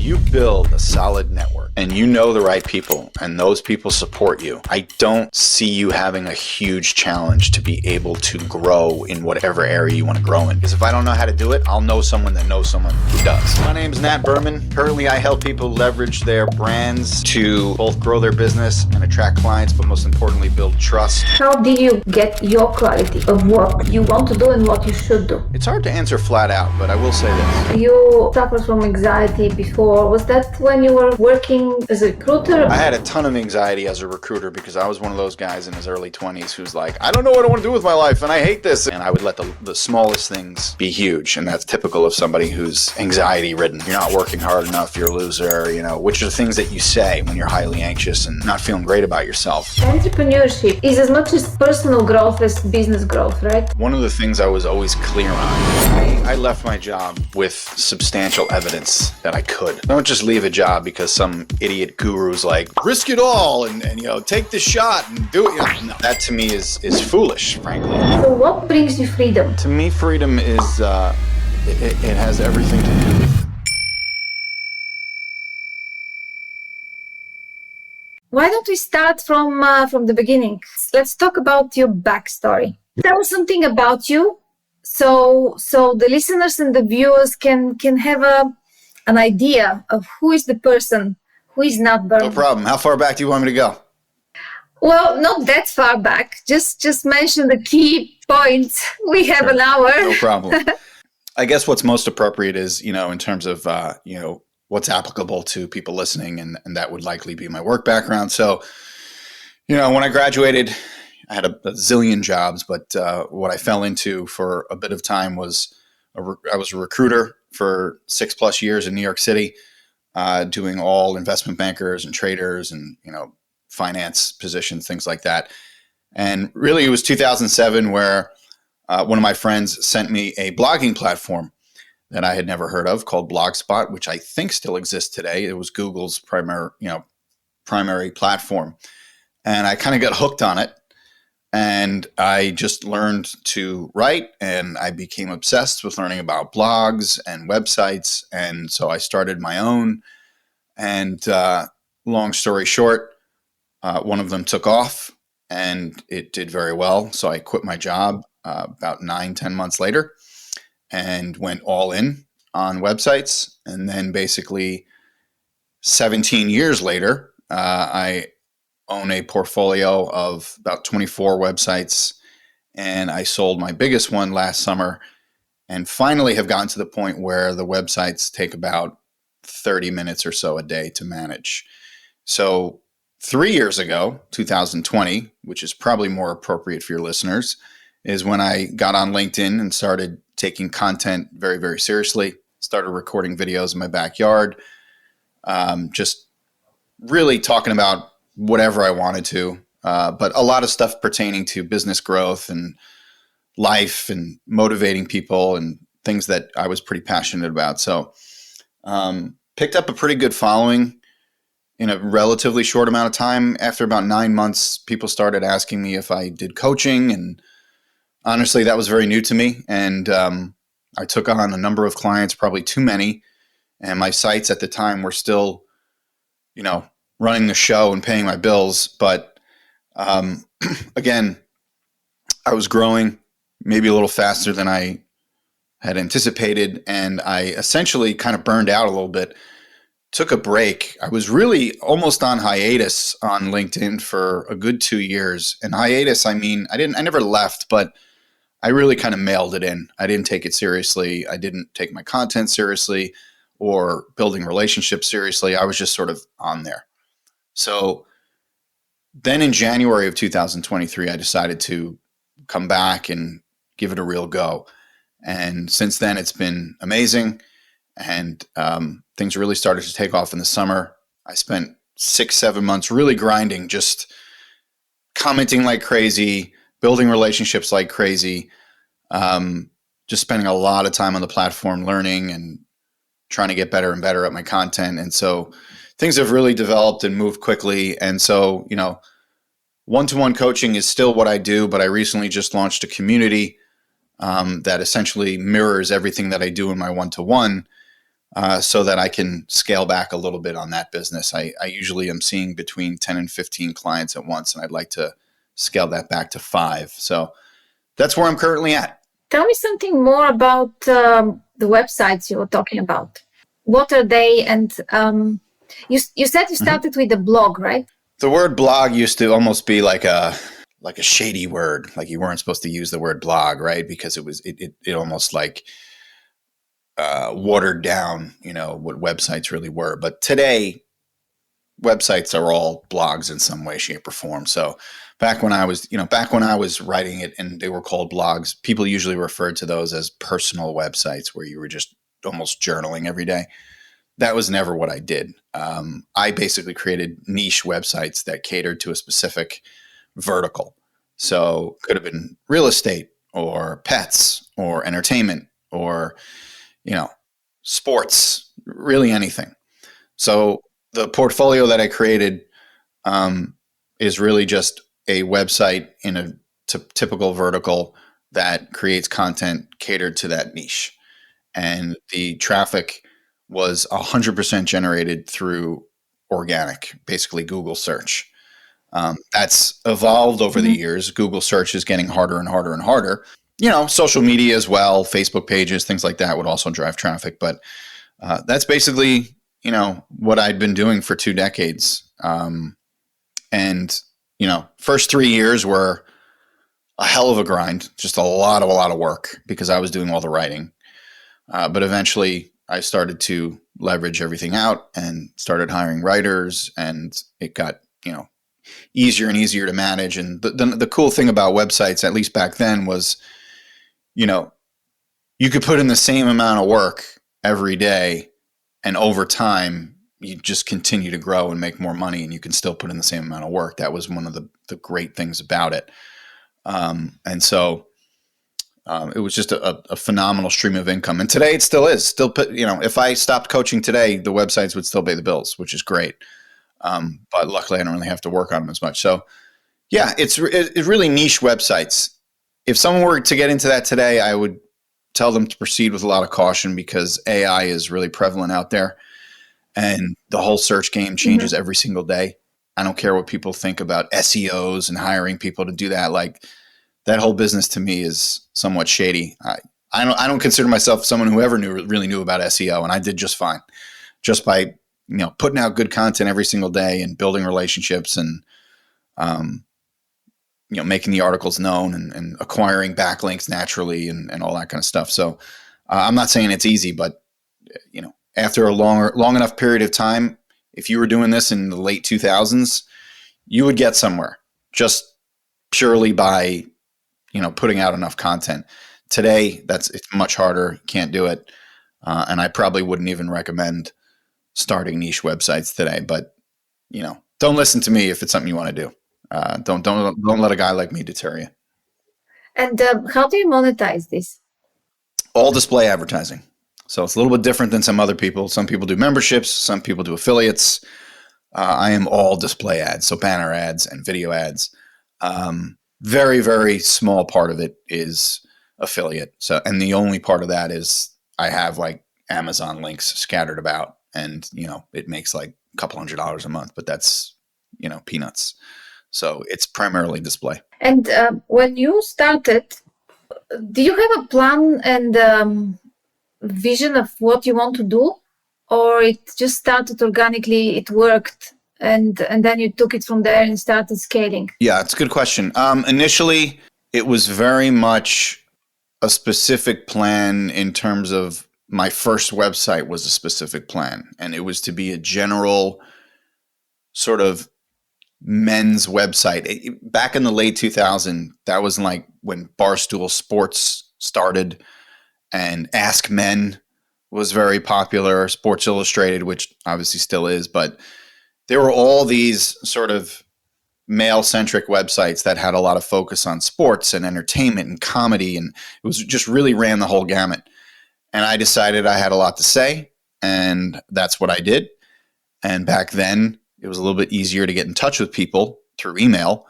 you build a solid network and you know the right people and those people support you, I don't see you having a huge challenge to be able to grow in whatever area you want to grow in. Because if I don't know how to do it, I'll know someone that knows someone who does. My name's Nat Berman. Currently, I help people leverage their brands to both grow their business and attract clients, but most importantly, build trust. How did you get your clarity of what you want to do and what you should do? It's hard to answer flat out, but I will say this. You suffered from anxiety before. Was that when you were working as a recruiter? I had a ton of anxiety as a recruiter because I was one of those guys in his early 20s who's like, I don't know what I want to do with my life and I hate this. And I would let the smallest things be huge. And that's typical of somebody who's anxiety ridden. You're not working hard enough, you're a loser, which are the things that you say when you're highly anxious and not feeling great about yourself. Entrepreneurship is as much as personal growth as business growth, right? One of the things I was always clear on, I left my job with substantial evidence that I could. Don't just leave a job because some idiot guru's like, risk it all and take the shot and do it. No, that to me is foolish, frankly. So what brings you freedom? To me, freedom is, it has everything to do with. Why don't we start from the beginning? Let's talk about your backstory. Tell us something about you, so the listeners and the viewers can have an idea of who is the person who is Nat Berman. No problem. How far back do you want me to go? Well, not that far back. Just mention the key points. We have an hour. No problem. I guess what's most appropriate is, in terms of, what's applicable to people listening, and that would likely be my work background. So, when I graduated, I had a zillion jobs, but what I fell into for a bit of time was I was a recruiter for 6+ years in New York City, doing all investment bankers and traders and, finance positions, things like that. And really it was 2007 where one of my friends sent me a blogging platform that I had never heard of called Blogspot, which I think still exists today. It was Google's primary platform. And I kind of got hooked on it. And I just learned to write, and I became obsessed with learning about blogs and websites. And so I started my own. And long story short, one of them took off and it did very well. So I quit my job about 9-10 months later and went all in on websites. And then basically 17 years later, I own a portfolio of about 24 websites, and I sold my biggest one last summer and finally have gotten to the point where the websites take about 30 minutes or so a day to manage. So 3 years ago, 2020, which is probably more appropriate for your listeners, is when I got on LinkedIn and started taking content very, very seriously, started recording videos in my backyard, just really talking about whatever I wanted to, but a lot of stuff pertaining to business growth and life and motivating people and things that I was pretty passionate about. So picked up a pretty good following in a relatively short amount of time. After about 9 months, people started asking me if I did coaching, and honestly, that was very new to me. And I took on a number of clients, probably too many, and my sites at the time were still, running the show and paying my bills. But again, I was growing maybe a little faster than I had anticipated. And I essentially kind of burned out a little bit, took a break. I was really almost on hiatus on LinkedIn for a good 2 years. And hiatus, I mean, I never left, but I really kind of mailed it in. I didn't take it seriously. I didn't take my content seriously or building relationships seriously. I was just sort of on there. So then in January of 2023, I decided to come back and give it a real go. And since then, it's been amazing. And things really started to take off in the summer. I spent 6-7 months really grinding, just commenting like crazy, building relationships like crazy, just spending a lot of time on the platform learning and trying to get better and better at my content. And so things have really developed and moved quickly. And so, one-to-one coaching is still what I do, but I recently just launched a community that essentially mirrors everything that I do in my one-to-one, so that I can scale back a little bit on that business. I usually am seeing between 10 and 15 clients at once, and I'd like to scale that back to 5. So that's where I'm currently at. Tell me something more about the websites you were talking about. What are they? And you said you started with a blog, right? The word blog used to almost be like a shady word. Like you weren't supposed to use the word blog, right? Because it almost like watered down, what websites really were. But today, websites are all blogs in some way, shape, or form. So back when I was writing it and they were called blogs, people usually referred to those as personal websites where you were just almost journaling every day. That was never what I did. I basically created niche websites that catered to a specific vertical. So could have been real estate or pets or entertainment or, sports, really anything. So the portfolio that I created is really just a website in a typical vertical that creates content catered to that niche. And the traffic was 100% generated through organic, basically Google search. That's evolved over the years. Google search is getting harder and harder and harder. Social media as well, Facebook pages, things like that would also drive traffic. But that's basically, what I'd been doing for 2 decades. And first 3 years were a hell of a grind, just a lot of work because I was doing all the writing. But eventually I started to leverage everything out and started hiring writers, and it got, easier and easier to manage. And the cool thing about websites, at least back then, was, you could put in the same amount of work every day, and over time, you just continue to grow and make more money, and you can still put in the same amount of work. That was one of the great things about it. And so it was just a phenomenal stream of income. And today it still is. Still, if I stopped coaching today, the websites would still pay the bills, which is great. But luckily, I don't really have to work on them as much. So, yeah, it's really niche websites. If someone were to get into that today, I would tell them to proceed with a lot of caution because AI is really prevalent out there, and the whole search game changes every single day. I don't care what people think about SEOs and hiring people to do that. Like, that whole business to me is somewhat shady. I don't consider myself someone who ever really knew about SEO, and I did just fine, just by putting out good content every single day and building relationships and making the articles known and acquiring backlinks naturally and all that kind of stuff. So I'm not saying it's easy, but after a long enough period of time, if you were doing this in the late 2000s, you would get somewhere just purely by putting out enough content. Today, it's much harder. Can't do it, and I probably wouldn't even recommend starting niche websites today. But don't listen to me if it's something you want to do. Don't let a guy like me deter you. And how do you monetize this? All display advertising. So it's a little bit different than some other people. Some people do memberships. Some people do affiliates. I am all display ads, so banner ads and video ads. Very, very small part of it is affiliate. So, and the only part of that is I have like Amazon links scattered about, and it makes like a couple $100 a month, but that's peanuts. So it's primarily display. And when you started, do you have a plan and vision of what you want to do, or it just started organically? It worked, and then you took it from there and started scaling? Yeah, it's a good question. Initially, it was very much a specific plan in terms of my first website was a specific plan, and it was to be a general sort of men's website. Back in the late 2000s, that was like when Barstool Sports started, and Ask Men was very popular, Sports Illustrated, which obviously still is, but there were all these sort of male-centric websites that had a lot of focus on sports and entertainment and comedy, and it was just really ran the whole gamut. And I decided I had a lot to say, and that's what I did. And back then, it was a little bit easier to get in touch with people through email.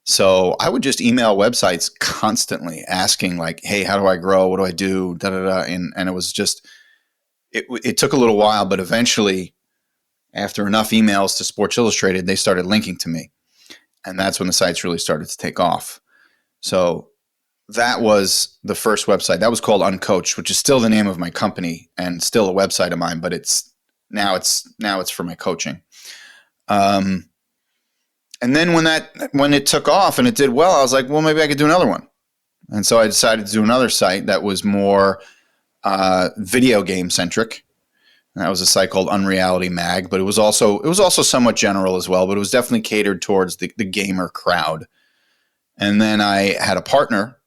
So I would just email websites constantly asking like, hey, how do I grow? What do I do? Da, da, da. And it it took a little while, but eventually, after enough emails to Sports Illustrated, they started linking to me. And that's when the sites really started to take off. So that was the first website. That was called Uncoached, which is still the name of my company and still a website of mine, but it's for my coaching. And then when it took off and it did well, I was like, well, maybe I could do another one. And so I decided to do another site that was more video game centric. And that was a site called Unreality Mag, but it was also somewhat general as well, but it was definitely catered towards the gamer crowd. And then I had a partner,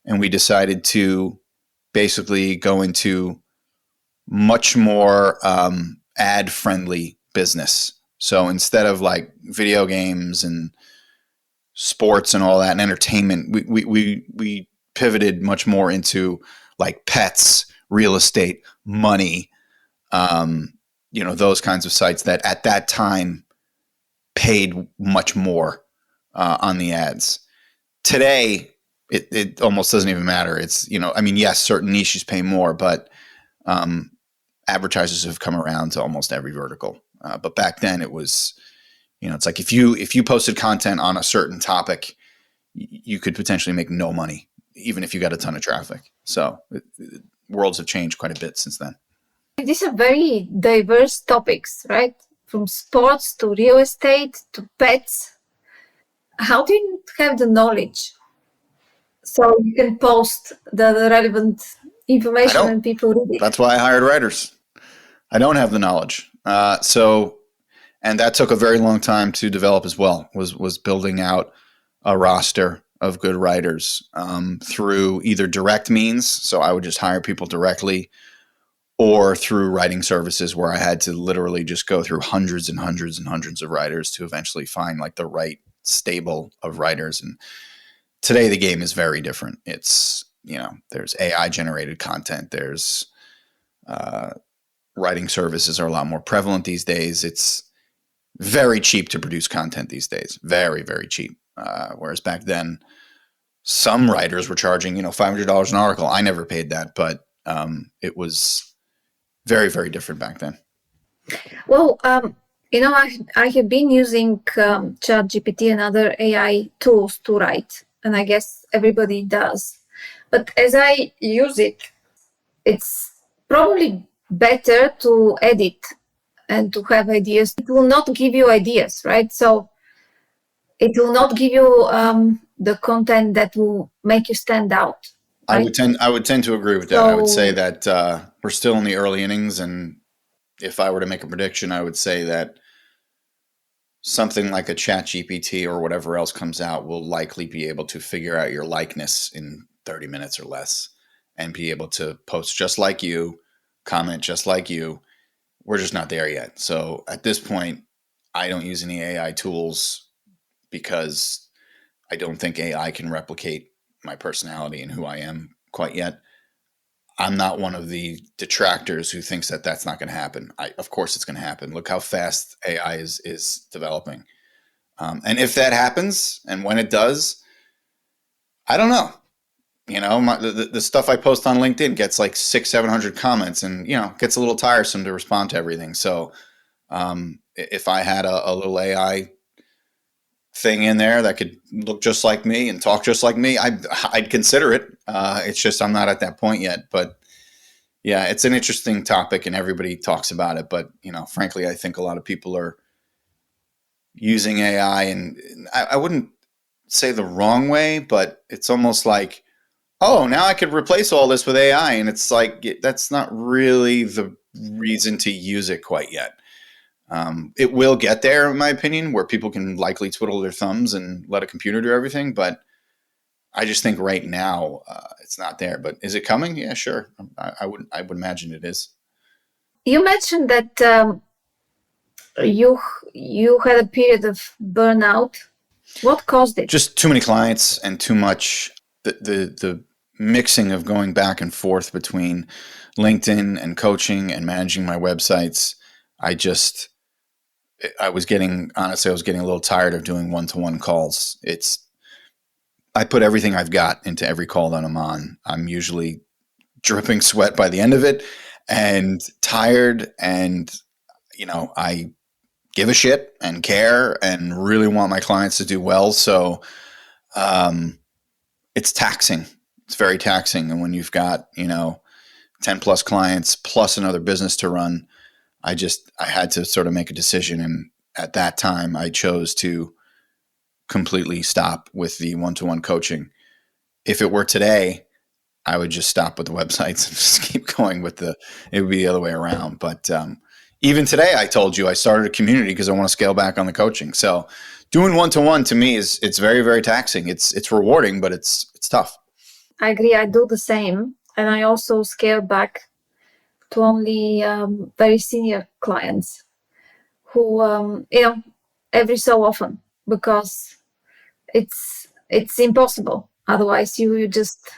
and we decided to basically go into much more ad-friendly business. So instead of like video games and sports and all that and entertainment, we pivoted much more into like pets, real estate, money, those kinds of sites that at that time paid much more on the ads. Today, it almost doesn't even matter. It's, yes, certain niches pay more, but advertisers have come around to almost every vertical. But back then it was, it's like if you posted content on a certain topic, you could potentially make no money, even if you got a ton of traffic. So worlds have changed quite a bit since then. These are very diverse topics, right? From sports to real estate to pets. How do you have the knowledge so you can post the relevant information and people read it? That's why I hired writers. I don't have the knowledge. And that took a very long time to develop as well, was building out a roster of good writers through either direct means. So I would just hire people directly, or through writing services where I had to literally just go through hundreds and hundreds and hundreds of writers to eventually find like the right stable of writers. And today the game is very different. It's, there's AI generated content. There's writing services are a lot more prevalent these days. It's very cheap to produce content these days. Very, very cheap. Whereas back then, some writers were charging, $500 an article. I never paid that, but it was very, very different back then. Well, I have been using ChatGPT and other AI tools to write, and I guess everybody does. But as I use it, it's probably better to edit and to have ideas. It will not give you ideas, right? So it will not give you the content that will make you stand out. Right? I would tend to agree with that. I would say that we're still in the early innings, and if I were to make a prediction, I would say that something like a ChatGPT or whatever else comes out will likely be able to figure out your likeness in 30 minutes or less and be able to post just like you, comment just like you. We're just not there yet. So at this point, I don't use any AI tools because I don't think AI can replicate my personality and who I am quite yet. I'm not one of the detractors who thinks that that's not going to happen. Of course it's going to happen. Look how fast AI is developing. And if that happens, and when it does, I don't know. The stuff I post on LinkedIn gets like 600-700 comments, and gets a little tiresome to respond to everything. So if I had a little AI thing in there that could look just like me and talk just like me, I'd consider it. It's just I'm not at that point yet. But yeah, it's an interesting topic, and everybody talks about it. But frankly, I think a lot of people are using AI, and I wouldn't say the wrong way, but it's almost like, oh, now I could replace all this with AI. And it's like, that's not really the reason to use it quite yet. It will get there, in my opinion, where people can likely twiddle their thumbs and let a computer do everything. But I just think right now it's not there. But is it coming? Yeah, sure. I would imagine it is. You mentioned that you had a period of burnout. What caused it? Just too many clients and too much the mixing of going back and forth between LinkedIn and coaching and managing my websites. I was getting a little tired of doing one-to-one calls. I put everything I've got into every call that I'm on. I'm usually dripping sweat by the end of it. and tired. And, I give a shit and care and really want my clients to do well. So it's taxing. It's very taxing. And when you've got, 10 plus clients plus another business to run, I had to sort of make a decision. And at that time, I chose to completely stop with the one-to-one coaching. If it were today, I would just stop with the websites and just keep going with it would be the other way around. But even today, I told you I started a community because I want to scale back on the coaching. So doing one-to-one to me it's very, very taxing. It's rewarding, but it's tough. I agree. I do the same. And I also scale back to only very senior clients who, every so often, because it's impossible. Otherwise, you just,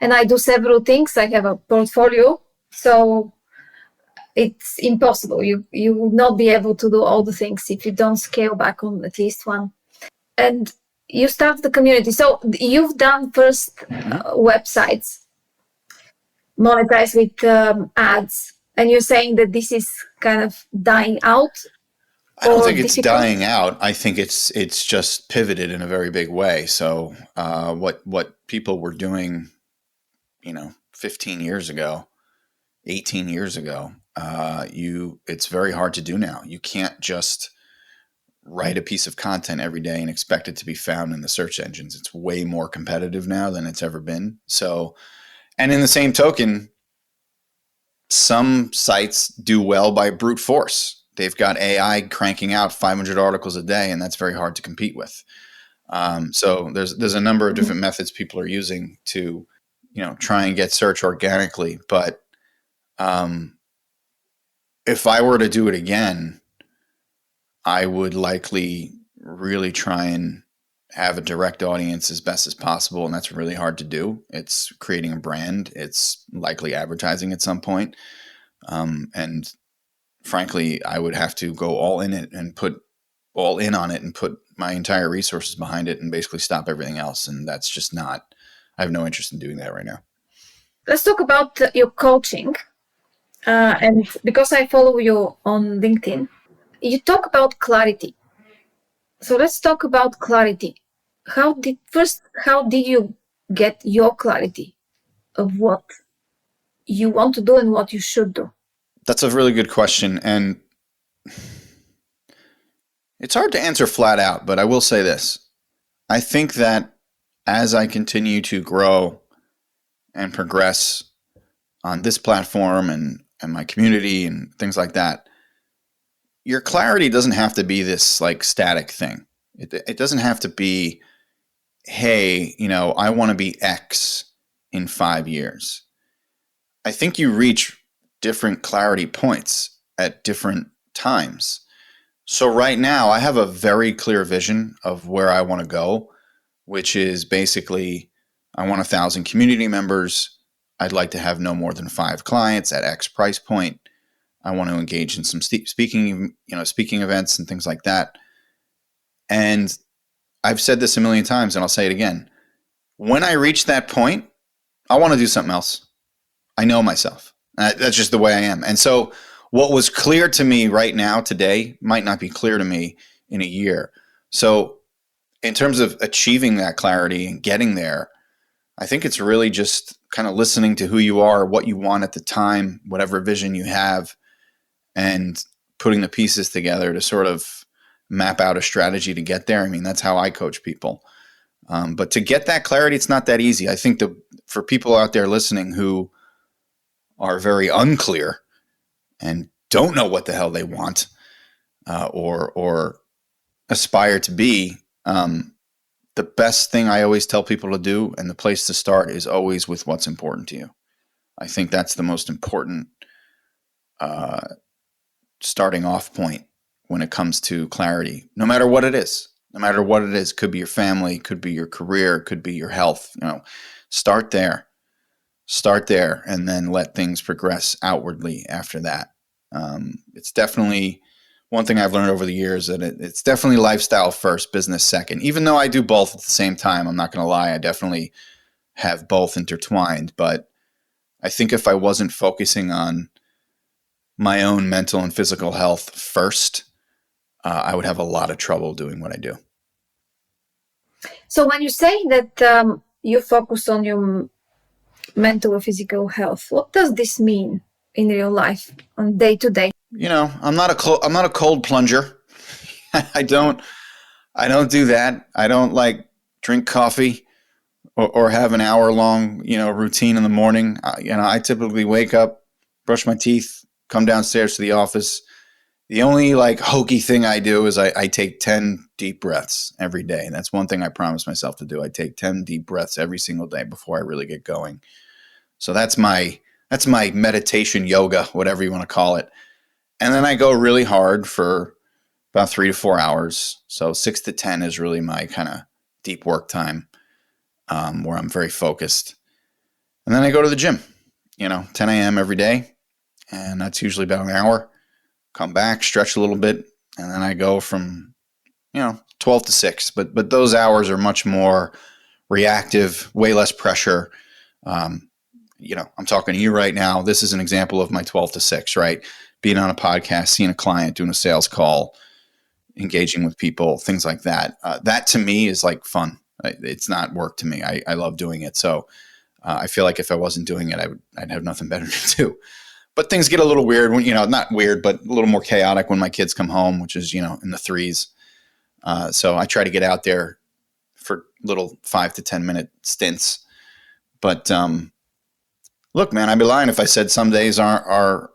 and I do several things. I have a portfolio, so it's impossible. You will not be able to do all the things if you don't scale back on at least one. And you start the community. So you've done first websites, monetize with ads, and you're saying that this is kind of dying out. I don't think it's dying out. I think it's just pivoted in a very big way. So what people were doing, 15 years ago, 18 years ago, it's very hard to do now. You can't just write a piece of content every day and expect it to be found in the search engines. It's way more competitive now than it's ever been. So, and in the same token, some sites do well by brute force. They've got AI cranking out 500 articles a day, and that's very hard to compete with. So there's a number of different methods people are using to, try and get search organically. But if I were to do it again, I would likely really try and have a direct audience as best as possible, and that's really hard to do. It's creating a brand. It's likely advertising at some point. And frankly, I would have to go all in it and put all in on it and put my entire resources behind it and basically stop everything else. And that's just not, I have no interest in doing that right now. Let's talk about your coaching. And because I follow you on LinkedIn, you talk about clarity. So let's talk about clarity. How did you get your clarity of what you want to do and what you should do? That's a really good question. And it's hard to answer flat out, but I will say this. I think that as I continue to grow and progress on this platform and my community and things like that, your clarity doesn't have to be this like static thing. It doesn't have to be, hey, I want to be X in 5 years. I think you reach different clarity points at different times. So right now I have a very clear vision of where I want to go, which is basically I want 1,000 community members. I'd like to have no more than 5 clients at X price point. I want to engage in some speaking events and things like that. And I've said this a million times and I'll say it again. When I reach that point, I want to do something else. I know myself. That's just the way I am. And so what was clear to me right now today might not be clear to me in a year. So in terms of achieving that clarity and getting there, I think it's really just kind of listening to who you are, what you want at the time, whatever vision you have, and putting the pieces together to sort of map out a strategy to get there. I mean, that's how I coach people. But to get that clarity, it's not that easy. I think for people out there listening who are very unclear and don't know what the hell they want or aspire to be, the best thing I always tell people to do and the place to start is always with what's important to you. I think that's the most important starting off point when it comes to clarity, no matter what it is. No matter what it is, could be your family, could be your career, could be your health. Start there, and then let things progress outwardly after that. It's definitely one thing I've learned over the years that it's definitely lifestyle first, business second. Even though I do both at the same time, I'm not going to lie, I definitely have both intertwined. But I think if I wasn't focusing on my own mental and physical health first, I would have a lot of trouble doing what I do. So when you say that you focus on your mental or physical health, what does this mean in real life on day to day? I'm not a cold plunger. I don't do that. I don't like drink coffee or have an hour long, routine in the morning. I typically wake up, brush my teeth, come downstairs to the office. The only like hokey thing I do is I take 10 deep breaths every day. And that's one thing I promise myself to do. I take 10 deep breaths every single day before I really get going. So that's my meditation, yoga, whatever you want to call it. And then I go really hard for about 3 to 4 hours. So 6 to 10 is really my kind of deep work time, where I'm very focused. And then I go to the gym, 10 a.m. every day. And that's usually about an hour. Come back, stretch a little bit. And then I go from, 12 to 6. But those hours are much more reactive, way less pressure. I'm talking to you right now. This is an example of my 12 to 6, right? Being on a podcast, seeing a client, doing a sales call, engaging with people, things like that. That to me is like fun. It's not work to me. I love doing it. So I feel like if I wasn't doing it, I'd have nothing better to do. But things get a little weird when, not weird, but a little more chaotic when my kids come home, which is, in the threes. So I try to get out there for little 5 to 10 minute stints. But look, man, I'd be lying if I said some days are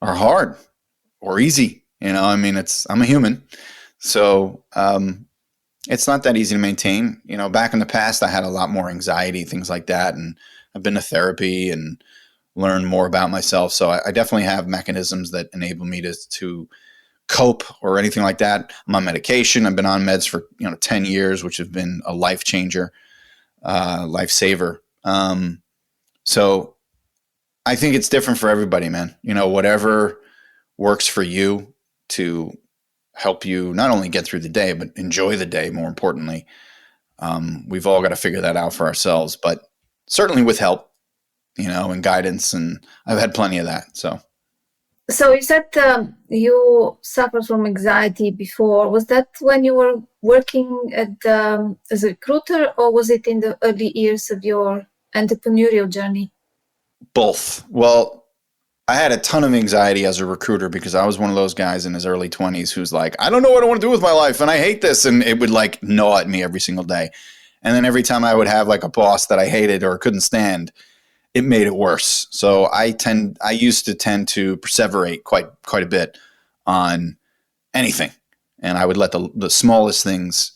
hard or easy. I'm a human. So it's not that easy to maintain. Back in the past, I had a lot more anxiety, things like that. And I've been to therapy and learned more about myself. So I definitely have mechanisms that enable me to cope or anything like that. I'm on medication. I've been on meds for 10 years, which have been a life changer, lifesaver. So I think it's different for everybody, man. Whatever works for you to help you not only get through the day, but enjoy the day, more importantly. We've all got to figure that out for ourselves, but certainly with help, and guidance. And I've had plenty of that. So you said you suffered from anxiety before. Was that when you were working as a recruiter, or was it in the early years of your entrepreneurial journey? Both. Well, I had a ton of anxiety as a recruiter because I was one of those guys in his early 20s who's like, I don't know what I want to do with my life and I hate this. And it would like gnaw at me every single day. And then every time I would have like a boss that I hated or couldn't stand, it made it worse. So I used to tend to perseverate quite a bit on anything. And I would let the smallest things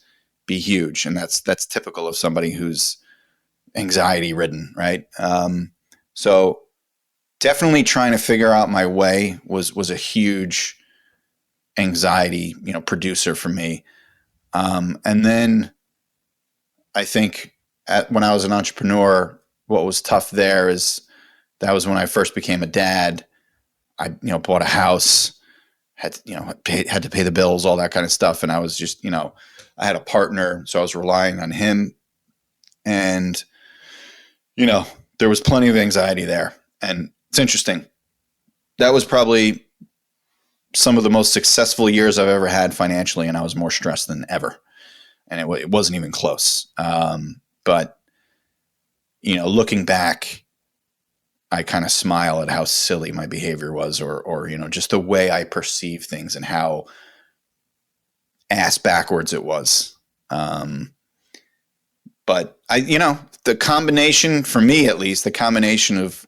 be huge. And that's typical of somebody who's anxiety ridden, right? So definitely trying to figure out my way was a huge anxiety, producer for me. And then I think when I was an entrepreneur, what was tough there is that was when I first became a dad. I, bought a house, had to pay the bills, all that kind of stuff. And I was just, I had a partner, so I was relying on him. And, there was plenty of anxiety there. And it's interesting. That was probably some of the most successful years I've ever had financially. And I was more stressed than ever. And it wasn't even close. But looking back, I kind of smile at how silly my behavior was or just the way I perceive things and how ass backwards it was. But the combination, for me at least, the combination of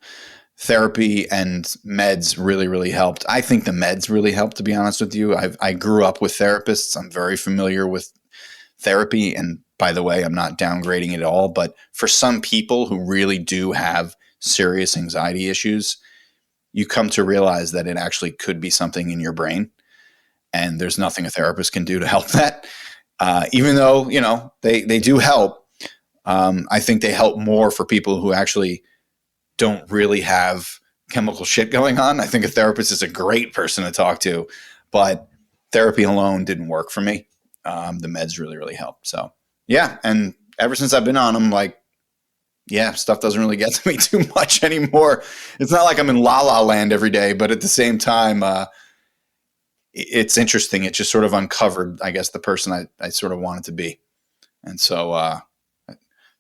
therapy and meds really, really helped. I think the meds really helped, to be honest with you. I grew up with therapists. I'm very familiar with therapy. And by the way, I'm not downgrading it at all. But for some people who really do have serious anxiety issues, you come to realize that it actually could be something in your brain. And there's nothing a therapist can do to help that. Even though, they do help. I think they help more for people who actually don't really have chemical shit going on. I think a therapist is a great person to talk to, but therapy alone didn't work for me. The meds really, really helped. So yeah. And ever since I've been on them, like, yeah, stuff doesn't really get to me too much anymore. It's not like I'm in la la land every day, but at the same time, it's interesting. It just sort of uncovered, I guess, the person I sort of wanted to be. And so,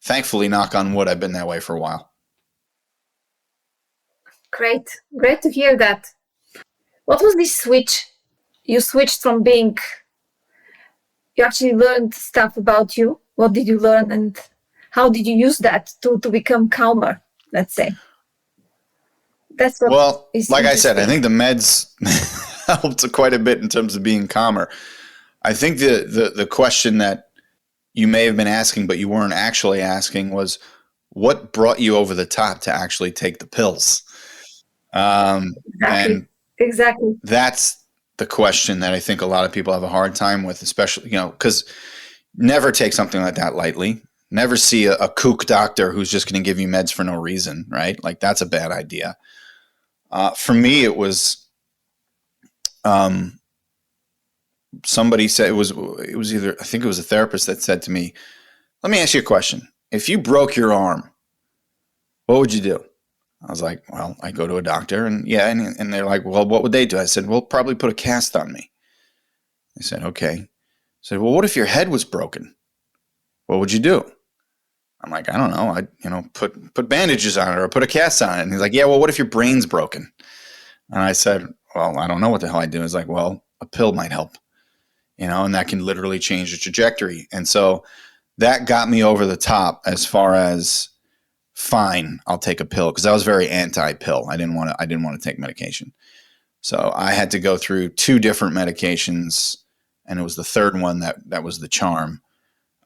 thankfully, knock on wood, I've been that way for a while. Great to hear that. What was this switch? You switched from being, you actually learned stuff about you. What did you learn and how did you use that to become calmer, let's say? That's what Well, is like I said, I think the meds helped quite a bit in terms of being calmer. I think the question that you may have been asking, but you weren't actually asking, was what brought you over the top to actually take the pills? And Exactly. that's the question that I think a lot of people have a hard time with, especially, because never take something like that lightly. Never see a kook doctor who's just going to give you meds for no reason, right? Like that's a bad idea. For me, it was somebody said it was either, I think it was a therapist that said to me, let me ask you a question. If you broke your arm, what would you do? I was like, well, I go to a doctor and they're like, well, what would they do? I said, well, probably put a cast on me. They said, okay. I said, well, what if your head was broken? What would you do? I'm like, I don't know. I'd, put bandages on it or put a cast on it. And he's like, yeah, well, what if your brain's broken? And I said, well, I don't know what the hell I'd do. He's like, well, a pill might help, and that can literally change the trajectory. And so that got me over the top as far as, fine, I'll take a pill, because I was very anti-pill. I didn't want to take medication. So I had to go through 2 different medications, and it was the third one that was the charm.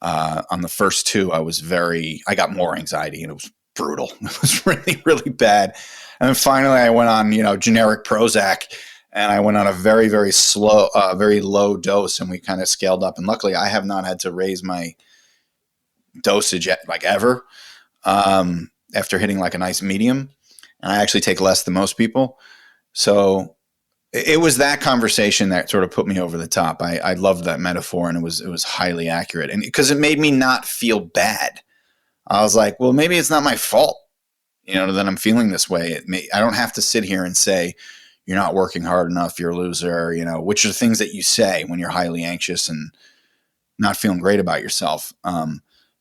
On the first 2, I got more anxiety, and it was brutal. It was really, really bad. And then finally I went on, generic Prozac, and I went on a very, very slow, very low dose, and we kind of scaled up. And luckily I have not had to raise my dosage like ever. After hitting like a nice medium, and I actually take less than most people. So it was that conversation that sort of put me over the top. I loved that metaphor, and it was highly accurate, and because it made me not feel bad. I was like, well, maybe it's not my fault, that I'm feeling this way. I don't have to sit here and say, you're not working hard enough, you're a loser, which are things that you say when you're highly anxious and not feeling great about yourself.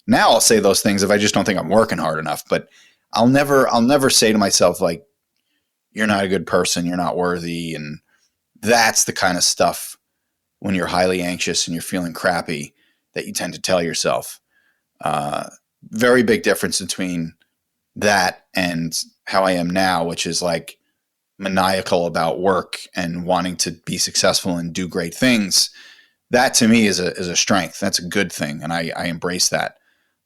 Now I'll say those things if I just don't think I'm working hard enough, but I'll never say to myself, like, you're not a good person, you're not worthy. And that's the kind of stuff when you're highly anxious and you're feeling crappy that you tend to tell yourself. Very big difference between that and how I am now, which is like maniacal about work and wanting to be successful and do great things. That to me is a strength. That's a good thing. And I embrace that.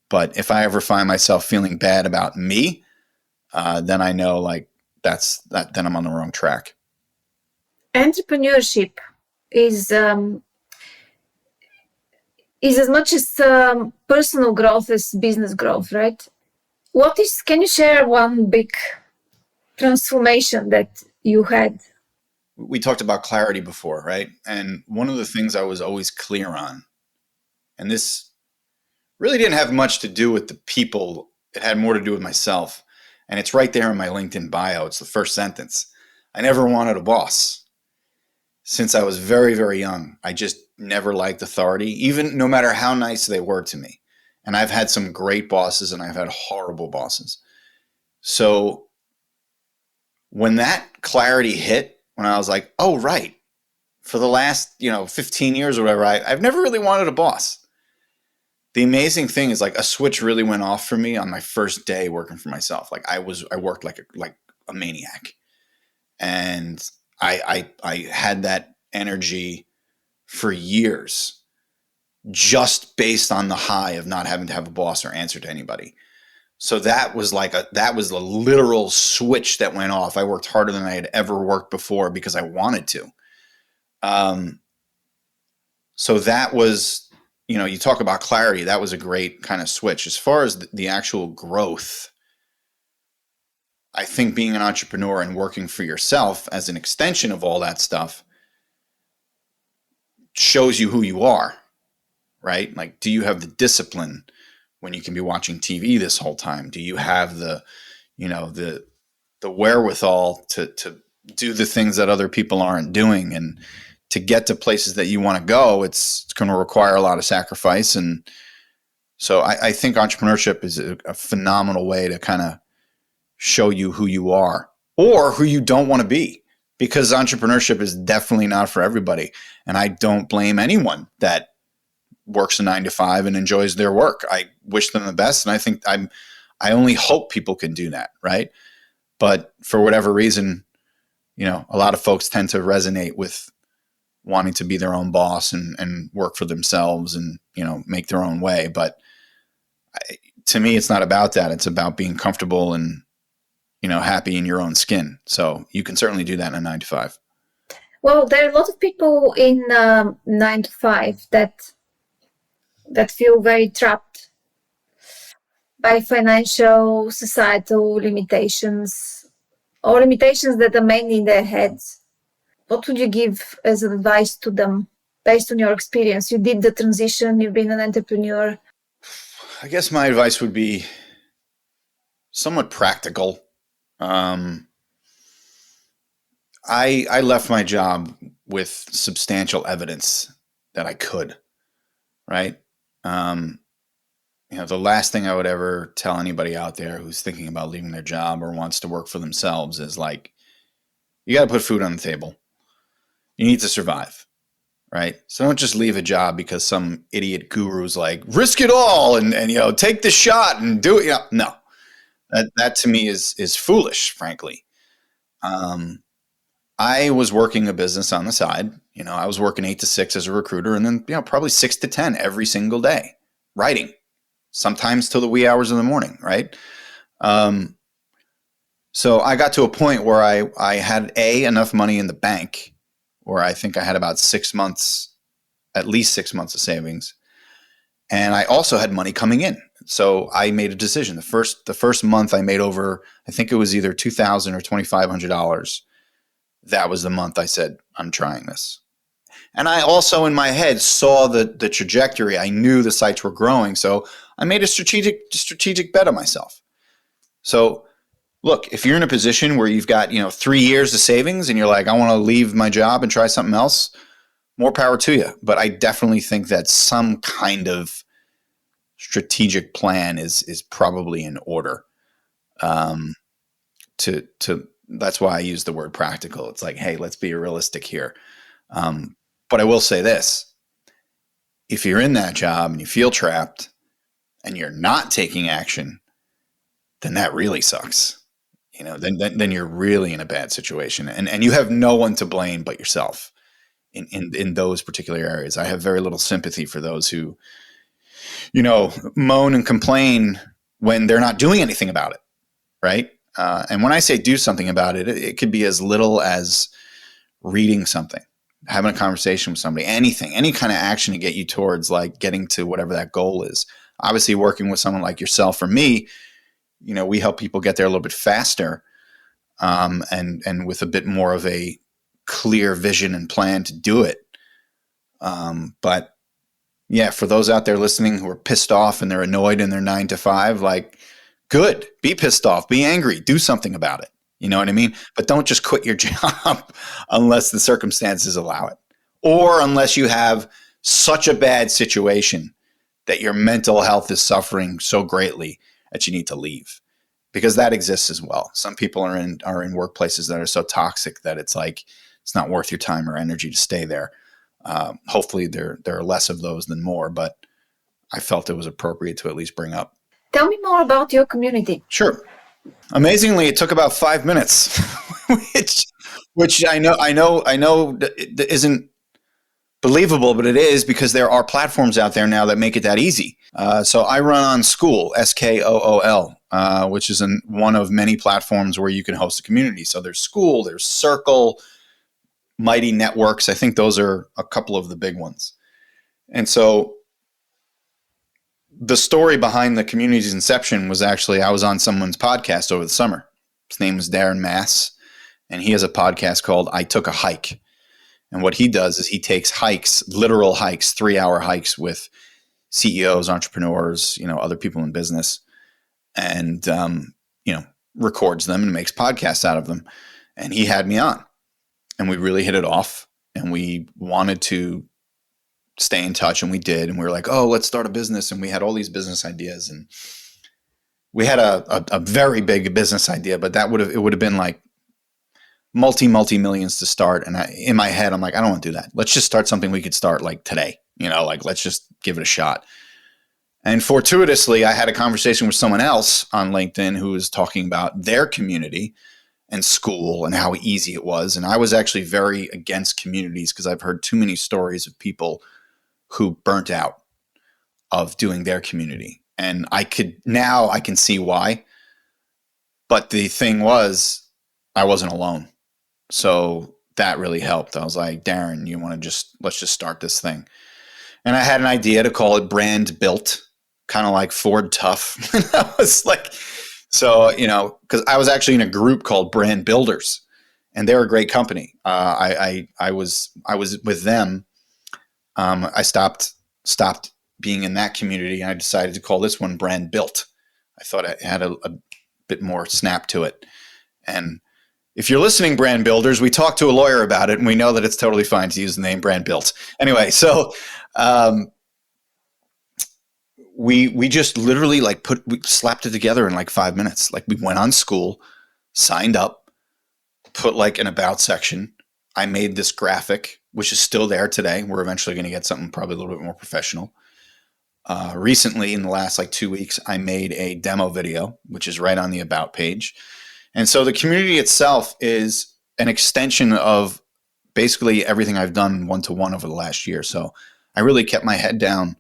But if I ever find myself feeling bad about me, then I know like then I'm on the wrong track. Entrepreneurship is as much as personal growth as business growth, right? Can you share one big transformation that you had? We talked about clarity before, right? And one of the things I was always clear on, and this really didn't have much to do with the people. It had more to do with myself. And it's right there in my LinkedIn bio. It's the first sentence. I never wanted a boss. Since I was very, very young, I just never liked authority, even no matter how nice they were to me. And I've had some great bosses and I've had horrible bosses. So when that clarity hit, when I was like, oh, right, for the last, 15 years or whatever, I've never really wanted a boss. The amazing thing is like a switch really went off for me on my first day working for myself. Like I worked like a maniac, and I had that energy for years, just based on the high of not having to have a boss or answer to anybody. So that was the literal switch that went off. I worked harder than I had ever worked before because I wanted to. So that was, you talk about clarity. That was a great kind of switch. As far as the actual growth, I think being an entrepreneur and working for yourself as an extension of all that stuff shows you who you are, right? Like, do you have the discipline? when you can be watching TV this whole time? Do you have the, the wherewithal to do the things that other people aren't doing? And to get to places that you want to go, it's going to require a lot of sacrifice. And so I think entrepreneurship is a phenomenal way to kind of show you who you are or who you don't want to be, because entrepreneurship is definitely not for everybody. And I don't blame anyone that works a 9 to 5 and enjoys their work. I wish them the best. And I think I only hope people can do that. Right. But for whatever reason, a lot of folks tend to resonate with wanting to be their own boss and work for themselves and, make their own way. But to me, it's not about that. It's about being comfortable and, happy in your own skin. So you can certainly do that in a 9 to 5. Well, there are a lot of people in 9 to 5 that feel very trapped by financial, societal limitations, or limitations that are mainly in their heads. What would you give as advice to them based on your experience? You did the transition, you've been an entrepreneur. I guess my advice would be somewhat practical. I left my job with substantial evidence that I could, right? The last thing I would ever tell anybody out there who's thinking about leaving their job or wants to work for themselves is like, you got to put food on the table. You need to survive, right? So don't just leave a job because some idiot guru's like, risk it all and take the shot and do it. No, that to me is foolish, frankly. I was working a business on the side. I was working 8 to 6 as a recruiter, and then, probably 6 to 10 every single day, writing, sometimes till the wee hours of the morning. Right. So I got to a point where I had enough money in the bank where I think I had about 6 months, at least 6 months of savings. And I also had money coming in. So I made a decision. The first month I made over, I think it was either $2,000 or $2,500. That was the month I said, I'm trying this. And I also in my head saw the trajectory. I knew the sites were growing. So I made a strategic bet on myself. So look, if you're in a position where you've got, 3 years of savings and you're like, I want to leave my job and try something else, more power to you. But I definitely think that some kind of strategic plan is probably in order. That's why I use the word practical. It's like, hey, let's be realistic here. But I will say this. If you're in that job and you feel trapped and you're not taking action, then that really sucks. Then you're really in a bad situation. And you have no one to blame but yourself in those particular areas. I have very little sympathy for those who, moan and complain when they're not doing anything about it. Right. And when I say do something about it, it could be as little as reading something, having a conversation with somebody, anything, any kind of action to get you towards like getting to whatever that goal is. Obviously working with someone like yourself or me, we help people get there a little bit faster, and with a bit more of a clear vision and plan to do it. But yeah, for those out there listening who are pissed off and they're annoyed in their 9 to 5, like, good, be pissed off, be angry, do something about it. You know what I mean? But don't just quit your job unless the circumstances allow it, or unless you have such a bad situation that your mental health is suffering so greatly that you need to leave, because that exists as well. Some people are in workplaces that are so toxic that it's like, it's not worth your time or energy to stay there. Hopefully there are less of those than more, but I felt it was appropriate to at least bring up. Tell me more about your community. Sure. Amazingly, it took about 5 minutes, which I know isn't believable, but it is, because there are platforms out there now that make it that easy. So I run on Skool, Skool, which is one of many platforms where you can host a community. So there's Skool, there's Circle, Mighty Networks. I think those are a couple of the big ones. And so the story behind the community's inception was actually, I was on someone's podcast over the summer. His name is Darren Mass, and he has a podcast called I Took a Hike. And what he does is he takes hikes, literal hikes, 3-hour hikes with CEOs, entrepreneurs, other people in business, and records them and makes podcasts out of them. And he had me on, and we really hit it off, and we wanted to stay in touch, and we did. And we were like, oh, let's start a business. And we had all these business ideas, and we had a very big business idea, but it would have been like multi millions to start. And in my head, I'm like, I don't want to do that. Let's just start something we could start like today, let's just give it a shot. And fortuitously, I had a conversation with someone else on LinkedIn who was talking about their community and school and how easy it was. And I was actually very against communities because I've heard too many stories of people who burnt out of doing their community. And I can see why. But the thing was, I wasn't alone. So that really helped. I was like, Darren, let's just start this thing. And I had an idea to call it Brand Built, kind of like Ford Tough. And I was like, because I was actually in a group called Brand Builders, and they're a great company. I was with them. I stopped being in that community, and I decided to call this one Brand Built. I thought it had a bit more snap to it. And if you're listening, brand builders, we talked to a lawyer about it, and we know that it's totally fine to use the name Brand Built. Anyway, so we just literally we slapped it together in like 5 minutes. Like, we went on school, signed up, put like an about section. I made this graphic, which is still there today. We're eventually going to get something probably a little bit more professional. Recently, in the last 2 weeks, I made a demo video, which is right on the about page. And so the community itself is an extension of basically everything I've done one-to-one over the last year. So I really kept my head down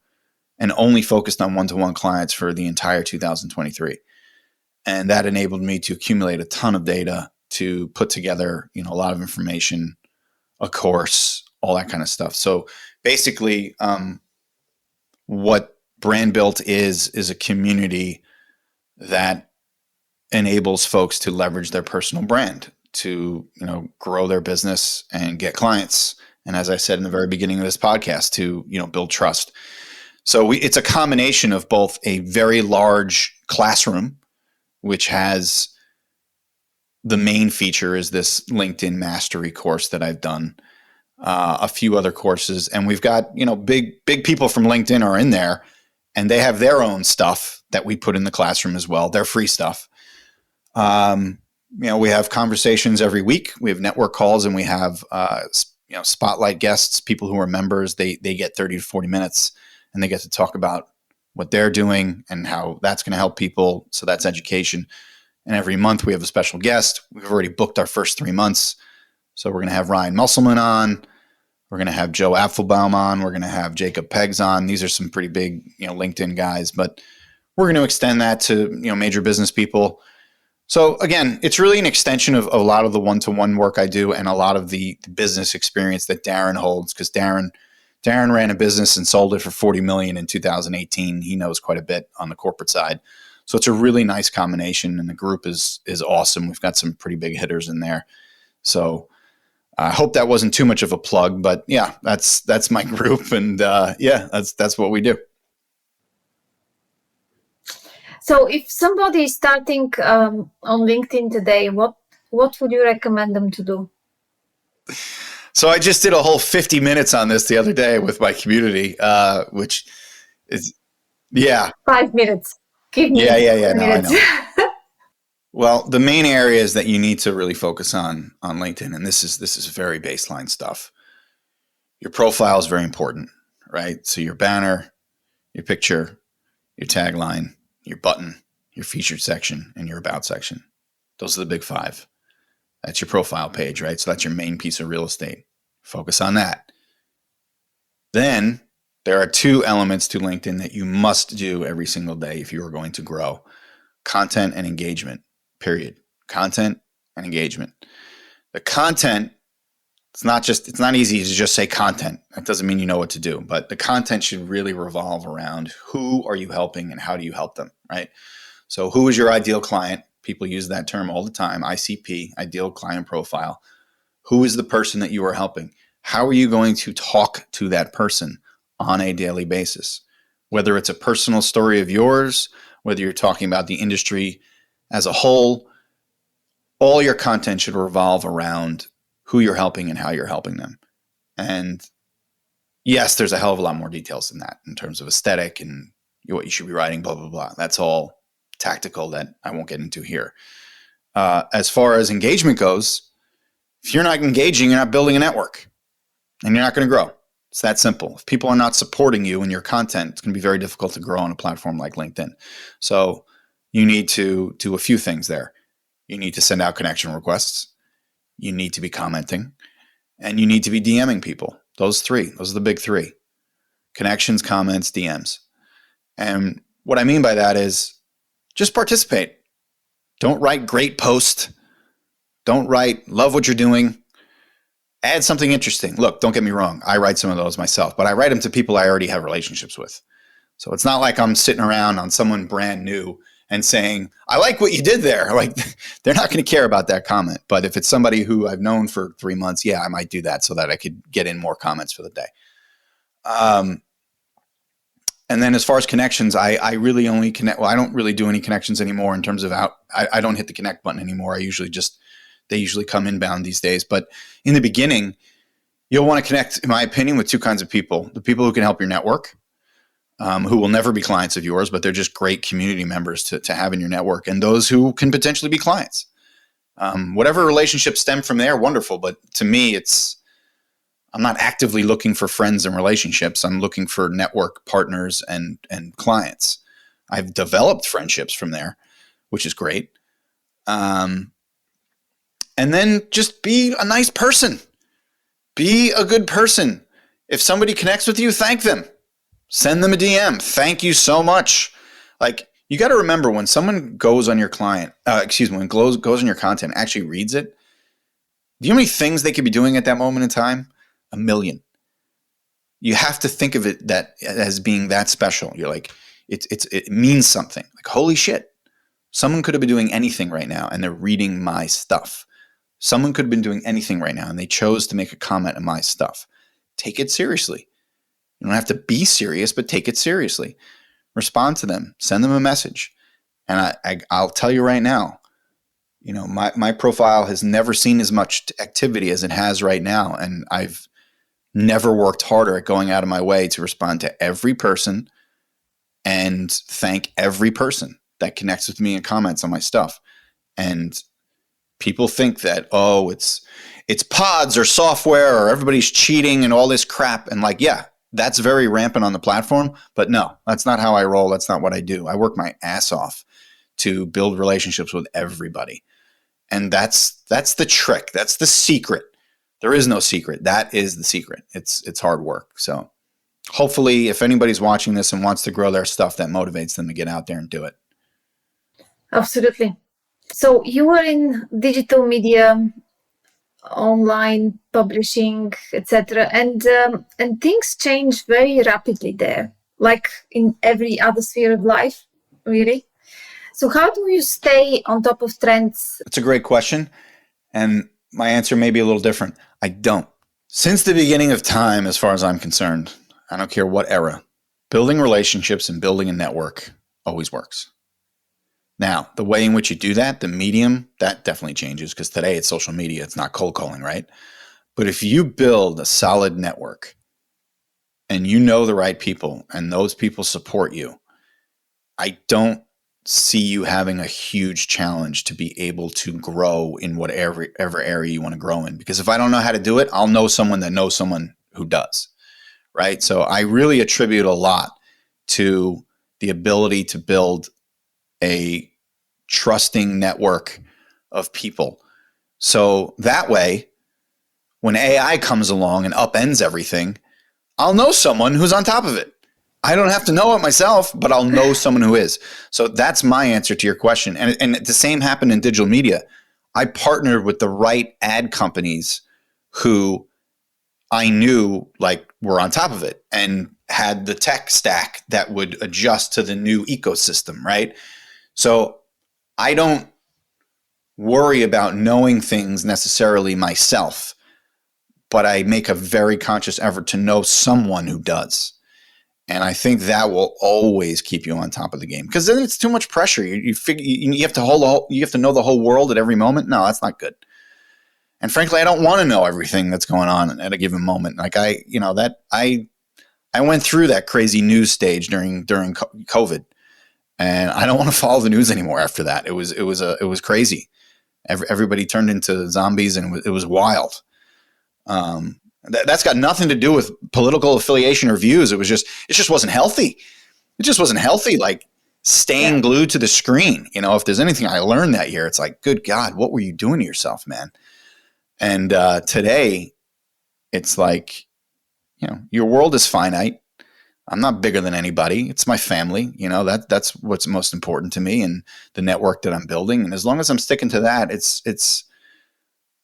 and only focused on one-to-one clients for the entire 2023. And that enabled me to accumulate a ton of data, to put together, a lot of information, a course, all that kind of stuff. So basically, what Brand Built is a community that enables folks to leverage their personal brand to, grow their business and get clients. And as I said in the very beginning of this podcast, to, build trust. So it's a combination of both a very large classroom, which has the main feature is this LinkedIn mastery course that I've done, a few other courses, and we've got, big people from LinkedIn are in there, and they have their own stuff that we put in the classroom as well. They're free stuff. We have conversations every week. We have network calls, and we have, spotlight guests, people who are members. They get 30 to 40 minutes, and they get to talk about what they're doing and how that's going to help people. So that's education. And every month we have a special guest. We've already booked our first 3 months. So we're going to have Ryan Musselman on. We're going to have Joe Apfelbaum on. We're going to have Jacob Peggs on. These are some pretty big, LinkedIn guys, but we're going to extend that to, major business people. So again, it's really an extension of a lot of the one-to-one work I do and a lot of the business experience that Darren holds, because Darren ran a business and sold it for $40 million in 2018. He knows quite a bit on the corporate side. So it's a really nice combination, and the group is awesome. We've got some pretty big hitters in there. So I hope that wasn't too much of a plug, but yeah, that's my group, and that's what we do. So if somebody is starting on LinkedIn today, what would you recommend them to do? So I just did a whole 50 minutes on this the other day with my community, which is, 5 minutes. Give me minutes. No, I know. Well, the main areas that you need to really focus on LinkedIn, and this is very baseline stuff. Your profile is very important, right? So your banner, your picture, your tagline, your button, your featured section, and your about section. Those are the big 5. That's your profile page, right? So that's your main piece of real estate. Focus on that. Then there are 2 elements to LinkedIn that you must do every single day if you are going to grow: content and engagement, period. Content and engagement. The content, it's not easy to just say content. That doesn't mean you know what to do, but the content should really revolve around who are you helping and how do you help them, right? So who is your ideal client? People use that term all the time, ICP, ideal client profile. Who is the person that you are helping? How are you going to talk to that person on a daily basis? whether it's a personal story of yours, whether you're talking about the industry as a whole, all your content should revolve around who you're helping and how you're helping them. And yes, there's a hell of a lot more details than that in terms of aesthetic and what you should be writing, blah, blah, blah. That's all tactical that I won't get into here. As far as engagement goes, if you're not engaging, you're not building a network and you're not going to grow. It's that simple. If people are not supporting you in your content, it's going to be very difficult to grow on a platform like LinkedIn. So you need to do a few things there. You need to send out connection requests. You need to be commenting, and you need to be DMing people. Those are the big three: connections, comments, DMs. And what I mean by that is just participate. Don't write great post. Don't write love what you're doing. Add something interesting. Look, don't get me wrong. I write some of those myself, but I write them to people I already have relationships with. So it's not like I'm sitting around on someone brand new and saying, I like what you did there. Like, they're not going to care about that comment. But if it's somebody who I've known for 3 months, yeah, I might do that so that I could get in more comments for the day. And then as far as connections, I really only connect. Well, I don't really do any connections anymore in terms of I don't hit the connect button anymore. They usually come inbound these days. But in the beginning, you'll want to connect, in my opinion, with two kinds of people: the people who can help your network, who will never be clients of yours, but they're just great community members to have in your network, and those who can potentially be clients. Whatever relationships stem from there, wonderful. But to me, I'm not actively looking for friends and relationships. I'm looking for network partners and clients. I've developed friendships from there, which is great. And then just be a nice person. Be a good person. If somebody connects with you, thank them. Send them a DM. Thank you so much. Like, you got to remember, when someone goes on your when goes on your content, actually reads it, do you know how many things they could be doing at that moment in time? 1 million. You have to think of it that as being that special. You're like, it means something. Like, holy shit. Someone could have been doing anything right now and they're reading my stuff. Someone could have been doing anything right now and they chose to make a comment on my stuff. Take it seriously. You don't have to be serious, but take it seriously. Respond to them. Send them a message. And I'll tell you right now, my profile has never seen as much activity as it has right now. And I've never worked harder at going out of my way to respond to every person and thank every person that connects with me and comments on my stuff. And people think that, it's pods or software or everybody's cheating and all this crap. And like, yeah, that's very rampant on the platform. But no, that's not how I roll. That's not what I do. I work my ass off to build relationships with everybody. And that's the trick. That's the secret. There is no secret. That is the secret. It's hard work. So hopefully, if anybody's watching this and wants to grow their stuff, that motivates them to get out there and do it. Absolutely. So you were in digital media, online publishing, etc., and things change very rapidly there, like in every other sphere of life, really. So how do you stay on top of trends? It's a great question, and my answer may be a little different. I don't. Since the beginning of time, as far as I'm concerned, I don't care what era, building relationships and building a network always works. Now, the way in which you do that, the medium, that definitely changes, because today it's social media. It's not cold calling, right? But if you build a solid network and you know the right people and those people support you, I don't see you having a huge challenge to be able to grow in whatever area you want to grow in. Because if I don't know how to do it, I'll know someone that knows someone who does, right? So I really attribute a lot to the ability to build a trusting network of people. So that way, when AI comes along and upends everything, I'll know someone who's on top of it. I don't have to know it myself, but I'll know someone who is. So that's my answer to your question. And the same happened in digital media. I partnered with the right ad companies who I knew were on top of it and had the tech stack that would adjust to the new ecosystem, right? So I don't worry about knowing things necessarily myself, but I make a very conscious effort to know someone who does. And I think that will always keep you on top of the game, because then it's too much pressure. You have to know the whole world at every moment. No, that's not good. And frankly, I don't want to know everything that's going on at a given moment. Like I went through that crazy news stage during COVID, and I don't want to follow the news anymore after that. It was crazy. Everybody turned into zombies, and it was wild. That's got nothing to do with political affiliation or views. It just wasn't healthy. It just wasn't healthy. Like staying glued to the screen. If there's anything I learned that year, it's like, good God, what were you doing to yourself, man? And today, it's like, your world is finite. I'm not bigger than anybody. It's my family. That's what's most important to me, and the network that I'm building. And as long as I'm sticking to that,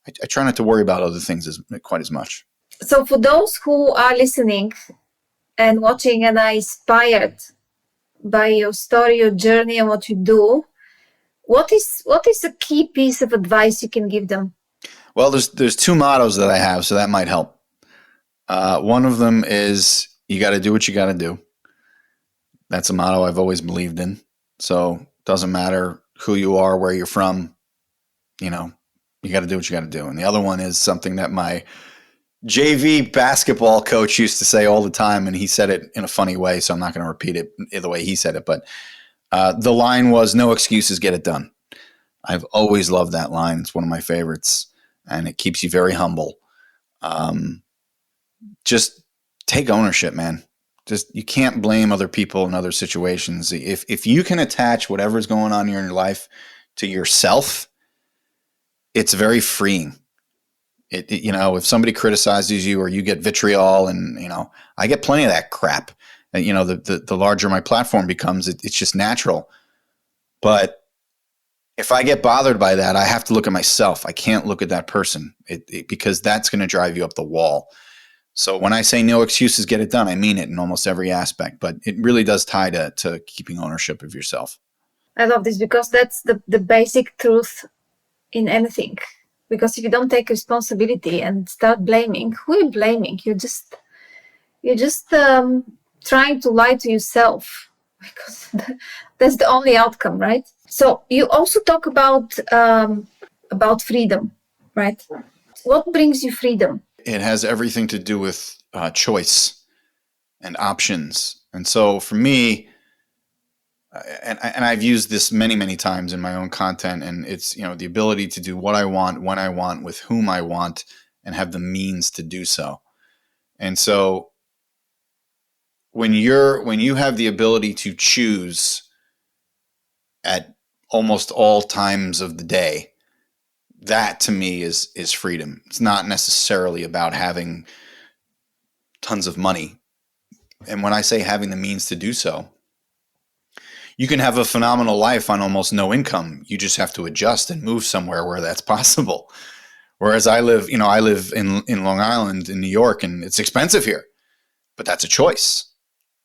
I try not to worry about other things quite as much. So for those who are listening and watching and are inspired by your story, your journey, and what you do, what is a key piece of advice you can give them? Well, there's two mottos that I have, so that might help. One of them is, you got to do what you got to do. That's a motto I've always believed in. So it doesn't matter who you are, where you're from, you got to do what you got to do. And the other one is something that my JV basketball coach used to say all the time, and he said it in a funny way, so I'm not going to repeat it the way he said it. But the line was, no excuses, get it done. I've always loved that line. It's one of my favorites, and it keeps you very humble. Just take ownership, man. You can't blame other people in other situations. If you can attach whatever's going on in your life to yourself, it's very freeing. If somebody criticizes you or you get vitriol, and I get plenty of that crap. And the larger my platform becomes, it's just natural. But if I get bothered by that, I have to look at myself. I can't look at that person because that's going to drive you up the wall. So when I say no excuses, get it done, I mean it in almost every aspect. But it really does tie to keeping ownership of yourself. I love this, because that's the basic truth in anything. Because if you don't take responsibility and start blaming, who are you blaming? You're just trying to lie to yourself, because that's the only outcome, right? So you also talk about freedom, right? What brings you freedom? It has everything to do with choice and options. And so for me, and I've used this many, many times in my own content, and it's, the ability to do what I want, when I want, with whom I want, and have the means to do so. And so when you have the ability to choose at almost all times of the day, that to me is freedom. It's not necessarily about having tons of money. And when I say having the means to do so, you can have a phenomenal life on almost no income. You just have to adjust and move somewhere where that's possible. Whereas I live in Long Island in New York, and it's expensive here, but that's a choice,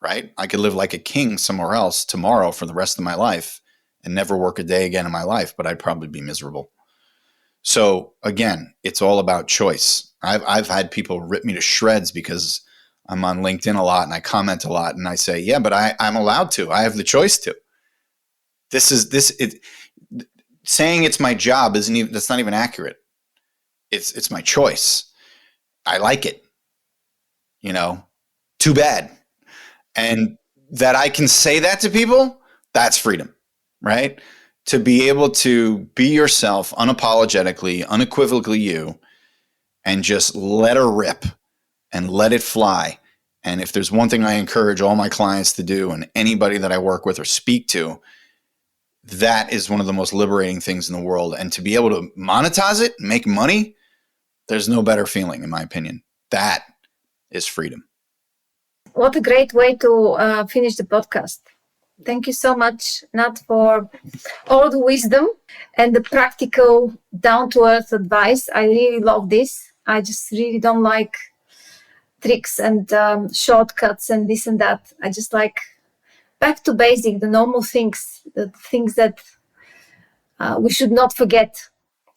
right? I could live like a king somewhere else tomorrow for the rest of my life and never work a day again in my life, but I'd probably be miserable. So again, it's all about choice. I've had people rip me to shreds because I'm on LinkedIn a lot and I comment a lot, and I say, yeah, but I'm allowed to. I have the choice to. Saying it's my job that's not even accurate. It's my choice. I like it. Too bad. And that I can say that to people, that's freedom, right? To be able to be yourself unapologetically, unequivocally you, and just let her rip and let it fly. And if there's one thing I encourage all my clients to do, and anybody that I work with or speak to, that is one of the most liberating things in the world. And to be able to monetize it, make money, there's no better feeling, in my opinion. That is freedom. What a great way to finish the podcast. Thank you so much, Nat, for all the wisdom and the practical, down-to-earth advice. I really love this. I just really don't like tricks and shortcuts and this and that. I just like back to basic, the normal things, the things that we should not forget.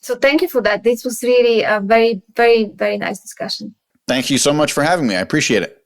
So thank you for that. This was really a very, very, very nice discussion. Thank you so much for having me. I appreciate it.